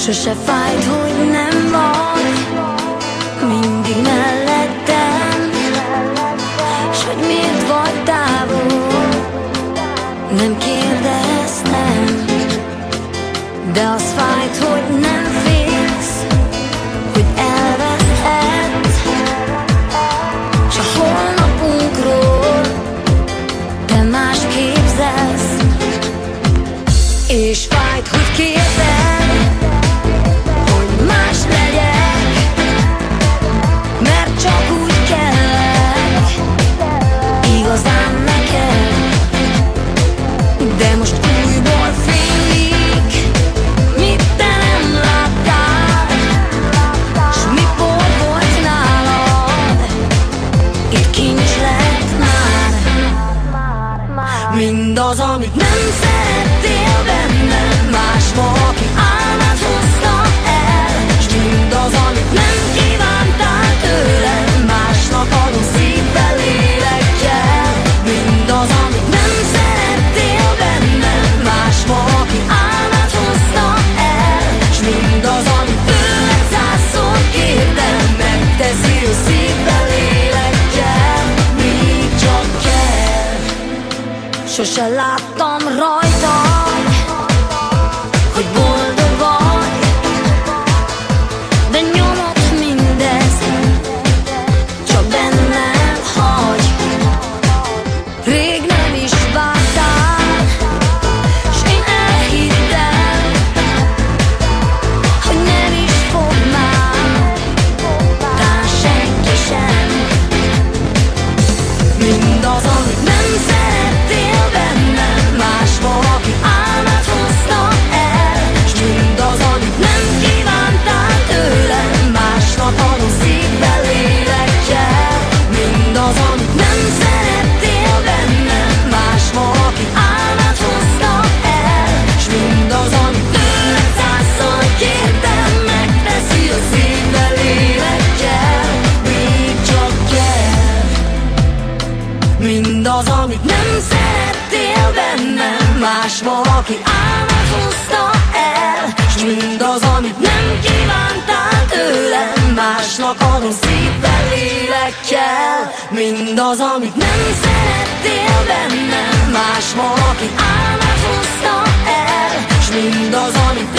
Sose fájt, hogy nem vagy mindig mellettem, s hogy miért vagy távol, nem kérdeztem. De az fájt, hogy nem félsz, hogy elveszthetsz, s a holnapunkról te más képzelsz. És fájt, hogy kérdez, hogy más legyek, mert csak úgy kellek igazán neked. De most újból félik, mit te nem láttál, s mikor volt nálad, itt kincs lett már. Mindaz, amit nem szerettél bennem, más valaki álmát hozta el, s mindaz, amit nem kívántál tőlem, másnak adom szívvel, lélekkel. Mindaz, amit nem szerettél bennem, más valaki álmát hozta el, s mindaz, amit tőled százszor kértem, megteszi ő szívvel, lélekkel, míg csak kell. Sose láttam rajtad, hogy boldog vagy, de nyomott mindez, csak bennem hagy. Rég nem is vártál, s én elhittem, hogy nem is fog már, talán senki sem. Mindaz, amit nem szerettél bennem, más valaki álmát hozta el, s mindaz, amit nem kívántál tőlem, másnak adom szívvel, lélekkel. Mindaz, amit nem szerettél bennem, más valaki álmát hozta el, s mindaz, amit tőled százszor kértem, megteszi a szívvel, lélekkel, míg csak kell. Mindaz, amit nem szerettél bennem, más valaki álmát hozta el, s mindaz, amit nem kívántál tőlem, másnak adom szívvel, lélekkel. Mindaz, amit nem szerettél bennem, más valaki álmát hozta el, s mindaz, amit